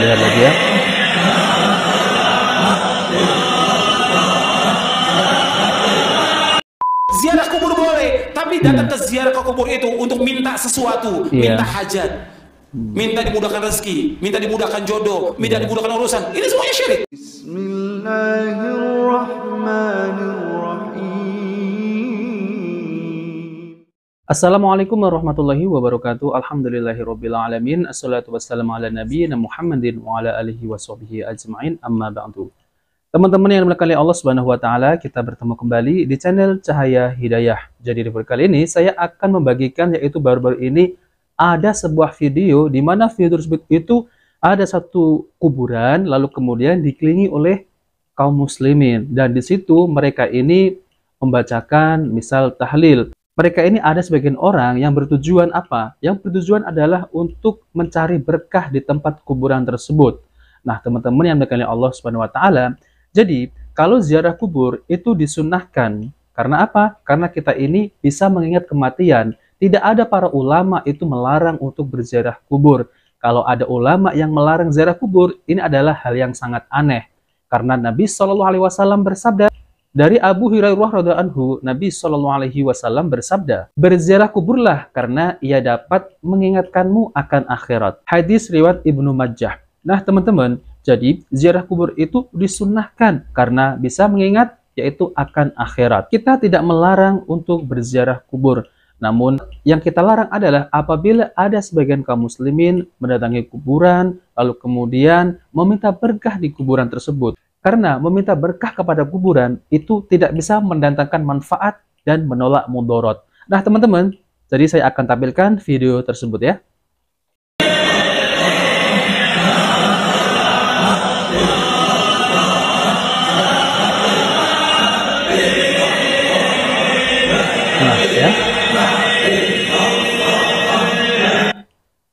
lihat lagi ya. Ziarah kubur boleh, tapi datang ke ziarah ke kubur itu untuk minta sesuatu, minta hajat, minta dimudahkan rezeki, minta dimudahkan jodoh, minta dimudahkan urusan. Ini semuanya syirik. Assalamualaikum warahmatullahi wabarakatuh. Alhamdulillahirabbil alamin. Assalatu wassalamu ala nabiyyina Muhammadin wa ala alihi washabihi ajmain. Amma ba'du. Teman-teman yang dimuliakan oleh Allah Subhanahu wa taala, kita bertemu kembali di channel Cahaya Hidayah. Jadi di video kali ini saya akan membagikan, yaitu baru-baru ini ada sebuah video di mana video tersebut itu ada satu kuburan lalu kemudian dikelilingi oleh kaum muslimin, dan di situ mereka ini membacakan misal tahlil. Mereka ini ada sebagian orang yang bertujuan apa? Yang bertujuan adalah untuk mencari berkah di tempat kuburan tersebut. Nah, teman-teman yang dimuliakan oleh Allah Subhanahu wa taala, jadi kalau ziarah kubur itu disunnahkan. Karena apa? Karena kita ini bisa mengingat kematian. Tidak ada para ulama itu melarang untuk berziarah kubur. Kalau ada ulama yang melarang ziarah kubur, ini adalah hal yang sangat aneh. Karena Nabi SAW bersabda, dari Abu Hurairah radhiyallahu anhu, Nabi SAW bersabda, berziarah kuburlah karena ia dapat mengingatkanmu akan akhirat. Hadis riwayat Ibnu Majah. Nah teman-teman, jadi ziarah kubur itu disunnahkan karena bisa mengingat yaitu akan akhirat. Kita tidak melarang untuk berziarah kubur. Namun yang kita larang adalah apabila ada sebagian kaum muslimin mendatangi kuburan lalu kemudian meminta berkah di kuburan tersebut. Karena meminta berkah kepada kuburan itu tidak bisa mendatangkan manfaat dan menolak mudorot. Nah teman-teman, jadi saya akan tampilkan video tersebut ya. Nah ya.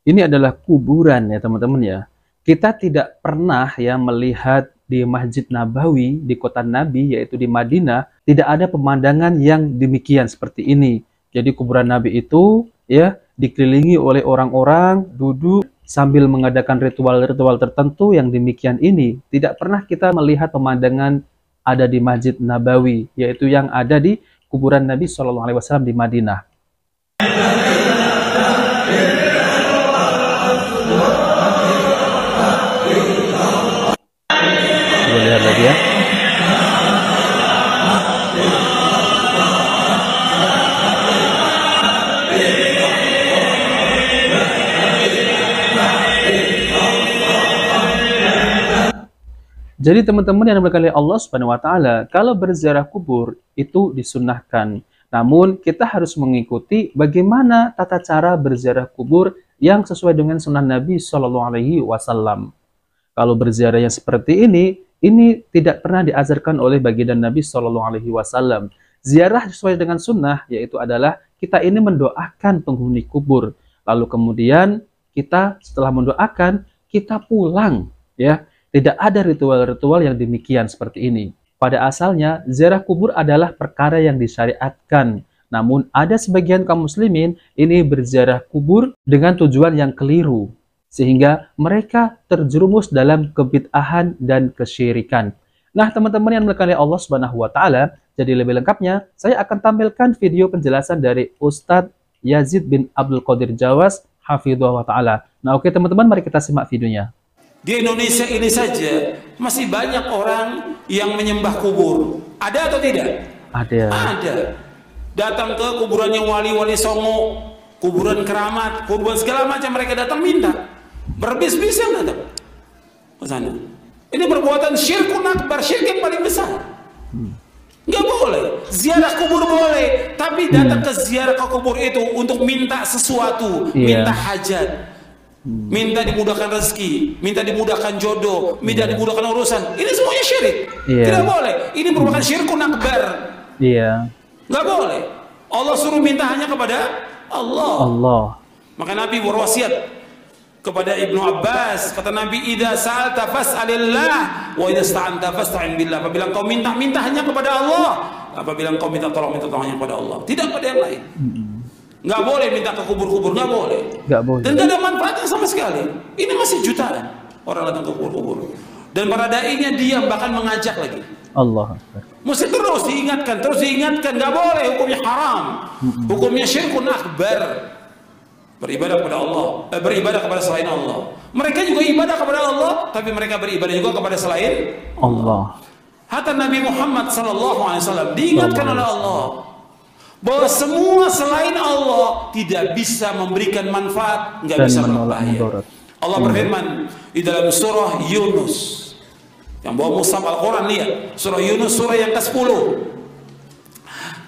Ini adalah kuburan ya teman-teman ya. Kita tidak pernah ya melihat di Masjid Nabawi di kota Nabi, yaitu di Madinah, tidak ada pemandangan yang demikian seperti ini. Jadi kuburan Nabi itu ya dikelilingi oleh orang-orang duduk sambil mengadakan ritual-ritual tertentu yang demikian ini. Tidak pernah kita melihat pemandangan ada di Masjid Nabawi, yaitu yang ada di kuburan Nabi SAW di Madinah. Lihat lagi ya. Jadi teman-teman yang dimuliakan oleh Allah Subhanahu wa taala, kalau berziarah kubur itu disunnahkan. Namun kita harus mengikuti bagaimana tata cara berziarah kubur yang sesuai dengan sunnah Nabi SAW. Kalau berziarah yang seperti ini tidak pernah diajarkan oleh baginda Nabi SAW. Ziarah sesuai dengan sunnah yaitu adalah kita ini mendoakan penghuni kubur. Lalu kemudian kita setelah mendoakan kita pulang ya. Tidak ada ritual-ritual yang demikian seperti ini. Pada asalnya ziarah kubur adalah perkara yang disyariatkan. Namun ada sebagian kaum muslimin ini berziarah kubur dengan tujuan yang keliru, sehingga mereka terjerumus dalam kebid'ahan dan kesyirikan. Nah teman-teman yang dimuliakan oleh Allah Subhanahu wa taala, jadi lebih lengkapnya saya akan tampilkan video penjelasan dari Ustadz Yazid bin Abdul Qadir Jawas hafidhahullah taala. Nah oke teman-teman, mari kita simak videonya. Di Indonesia ini saja masih banyak orang yang menyembah kubur. Ada atau tidak? Ada. Ada. Datang ke kuburannya wali-wali songo, kuburan keramat, kuburan segala macam, mereka datang minta. Berbis-bisan datang ke sana. Ini perbuatan syirkun akbar, syirik yang paling besar. Nggak boleh. Ziarah kubur boleh, tapi datang ke ziarah ke kubur itu untuk minta sesuatu, minta hajat, minta dimudahkan rezeki, minta dimudahkan jodoh, minta dimudahkan urusan. Ini semuanya syirik. Tidak boleh. Ini merupakan syirkun akbar. Nggak boleh. Allah suruh minta hanya kepada Allah. Maka Nabi berwasiat kepada Ibnu Abbas, kata Nabi, idza sa'alta fas'alillah wa idza sta'anta fasta'in billah. Apabila engkau minta hanya kepada Allah. Apabila engkau minta tolong hanya kepada Allah, tidak pada yang lain. Nggak boleh minta ke kubur-kubur, nggak boleh. Nggak boleh. Dan nggak ada manfaatnya sama sekali. Ini masih jutaan. orang datang ke kubur. Dan para dai-nya diam, bahkan mengajak lagi. Allah Akbar. Mesti terus diingatkan, nggak boleh, hukumnya haram, hukumnya syirkun akbar. Beribadah kepada Allah, beribadah kepada selain Allah. Mereka juga ibadah kepada Allah, tapi mereka beribadah juga kepada selain Allah. Hatta Nabi Muhammad SAW diingatkan oleh Allah bahwa semua selain Allah tidak bisa memberikan manfaat, nggak bisa menolak bahaya. Allah berfirman di dalam surah Yunus. Yang bawa mushaf Al-Quran, lihat surah Yunus, surah yang ke-10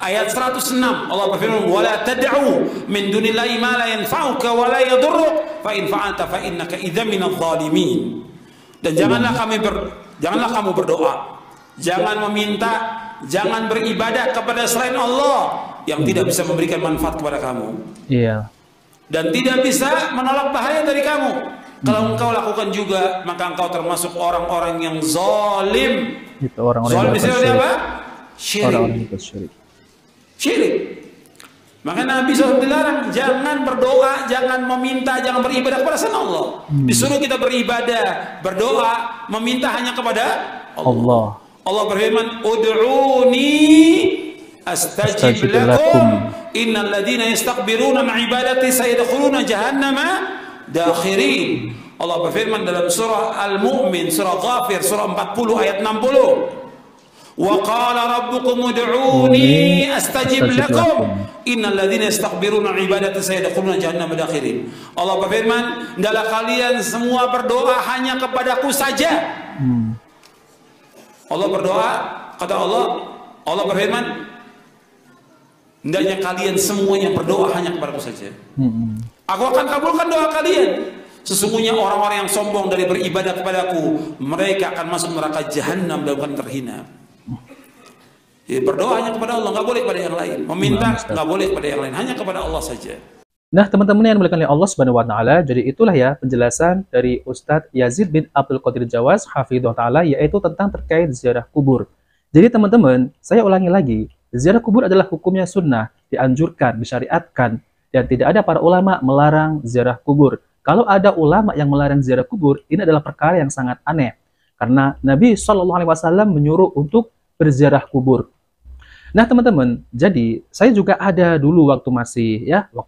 ayat 106. Allah berfirman, wala tad'u min dunillahi ma la yanfa'uka wa la yadurruk fa in fa'alta fa innaka idzan minadh dhalimin. Dan janganlah kamu berdoa, jangan meminta, jangan beribadah kepada selain Allah yang tidak bisa memberikan manfaat kepada kamu. Iya. Dan tidak bisa menolak bahaya dari kamu. Kalau engkau lakukan juga, maka engkau termasuk orang-orang yang zalim. Itu orang-orang zalim yang di sini apa? Syirik. Syirik. Maka Nabi SAW dilarang, jangan berdoa, jangan meminta, jangan beribadah kepada selain Allah. Disuruh kita beribadah, berdoa, meminta hanya kepada Allah. Allah berfirman, ud'uni astajib lakum innal ladzina yastakbiruna an ibadati sayadkhuluna jahannama dakhirin. Allah berfirman dalam surah Al-Mu'min, surah Ghafir, surah 40 ayat 60. Wa qala rabbukum ud'uni astajib lakum innal ladzina yastakbiruna an ibadati sayadkhuluna jahannama dakhirin. Allah berfirman, hendaklah kalian semua berdoa hanya kepadaku saja. Allah berdoa, kata Allah berfirman, hendaknya kalian semuanya berdoa hanya kepadaku saja. Aku akan kabulkan doa kalian. Sesungguhnya orang-orang yang sombong dari beribadah kepadaku, mereka akan masuk neraka jahanam dan akan terhina. Jadi berdoa hanya kepada Allah, nggak boleh kepada yang lain. Meminta nggak boleh kepada yang lain, hanya kepada Allah saja. Nah, teman-teman yang dimuliakan oleh Allah Subhanahu wa taala, jadi itulah ya penjelasan dari Ustadz Yazid bin Abdul Qadir Jawas hafidhahullah taala, yaitu tentang terkait ziarah kubur. Jadi teman-teman, saya ulangi lagi, ziarah kubur adalah hukumnya sunnah, dianjurkan, disyariatkan, dan tidak ada para ulama melarang ziarah kubur. Kalau ada ulama yang melarang ziarah kubur, ini adalah perkara yang sangat aneh. Karena Nabi SAW menyuruh untuk berziarah kubur. Nah teman-teman, jadi saya juga ada dulu waktu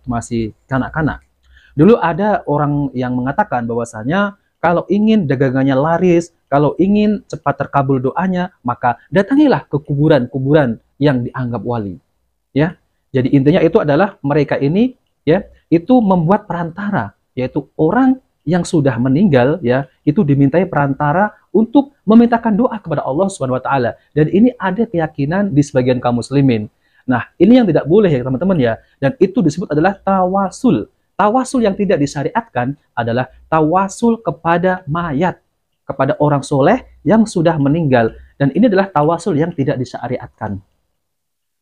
masih kanak-kanak. Dulu ada orang yang mengatakan bahwasanya kalau ingin dagangannya laris, kalau ingin cepat terkabul doanya, maka datangilah ke kuburan-kuburan yang dianggap wali. Ya, jadi intinya itu adalah mereka ini ya itu membuat perantara, yaitu orang yang sudah meninggal ya itu dimintai perantara untuk memintakan doa kepada Allah Subhanahu wa taala. Dan ini ada keyakinan di sebagian kaum muslimin. Nah, ini yang tidak boleh ya teman-teman ya. Dan itu disebut adalah tawasul. Tawasul yang tidak disyariatkan adalah tawasul kepada mayat, kepada orang soleh yang sudah meninggal. Dan ini adalah tawasul yang tidak disyariatkan.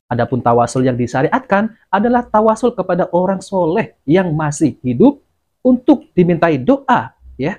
Adapun tawasul yang disyariatkan adalah tawasul kepada orang soleh yang masih hidup untuk dimintai doa, ya,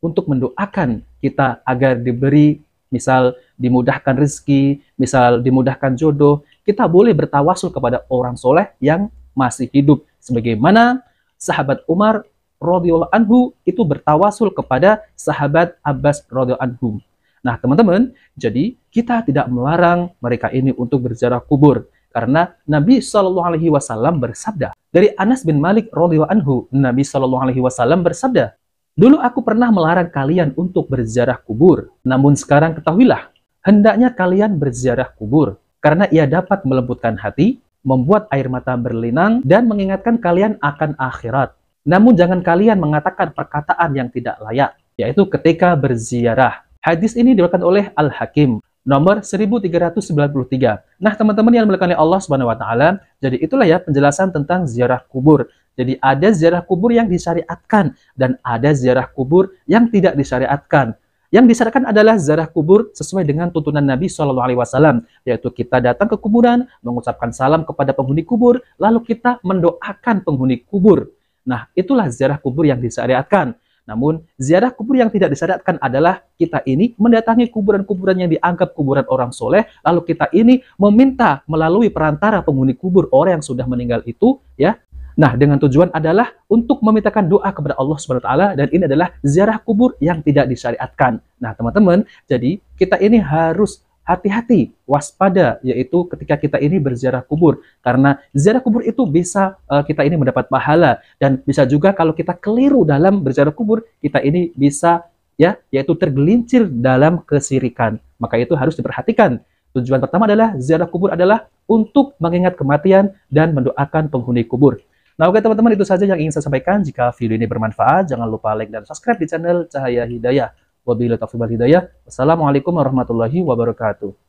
untuk mendoakan kita agar diberi, misal dimudahkan rezeki, misal dimudahkan jodoh. Kita boleh bertawasul kepada orang soleh yang masih hidup, sebagaimana sahabat Umar radhiyallahu anhu itu bertawasul kepada sahabat Abbas radhiyallahu anhu. Nah, teman-teman, jadi kita tidak melarang mereka ini untuk berziarah kubur. Karena Nabi SAW bersabda, dari Anas bin Malik radhiyallahu anhu, Nabi SAW bersabda, dulu aku pernah melarang kalian untuk berziarah kubur. Namun sekarang ketahuilah, hendaknya kalian berziarah kubur. Karena ia dapat melembutkan hati, membuat air mata berlinang, dan mengingatkan kalian akan akhirat. Namun jangan kalian mengatakan perkataan yang tidak layak, yaitu ketika berziarah. Hadis ini diriwayatkan oleh Al-Hakim, nomor 1393. Nah, teman-teman yang dimuliakan oleh Allah Subhanahu wa taala, jadi itulah ya penjelasan tentang ziarah kubur. Jadi ada ziarah kubur yang disyariatkan dan ada ziarah kubur yang tidak disyariatkan. Yang disyariatkan adalah ziarah kubur sesuai dengan tuntunan Nabi SAW, yaitu kita datang ke kuburan, mengucapkan salam kepada penghuni kubur, lalu kita mendoakan penghuni kubur. Nah, itulah ziarah kubur yang disyariatkan. Namun, ziarah kubur yang tidak disyariatkan adalah kita ini mendatangi kuburan-kuburan yang dianggap kuburan orang soleh, lalu kita ini meminta melalui perantara penghuni kubur orang yang sudah meninggal itu, ya, Nah, dengan tujuan adalah untuk memintakan doa kepada Allah Subhanahu wa taala, dan ini adalah ziarah kubur yang tidak disyariatkan. Nah, teman-teman, jadi kita ini harus hati-hati, waspada, yaitu ketika kita ini berziarah kubur, karena ziarah kubur itu bisa kita ini mendapat pahala, dan bisa juga kalau kita keliru dalam berziarah kubur, kita ini bisa ya, yaitu tergelincir dalam kesirikan. Maka itu harus diperhatikan. Tujuan pertama adalah ziarah kubur adalah untuk mengingat kematian dan mendoakan penghuni kubur. Nah, oke teman-teman, itu saja yang ingin saya sampaikan. Jika video ini bermanfaat, jangan lupa like dan subscribe di channel Cahaya Hidayah. Wabillahi taufiq wal hidayah. Wassalamualaikum warahmatullahi wabarakatuh.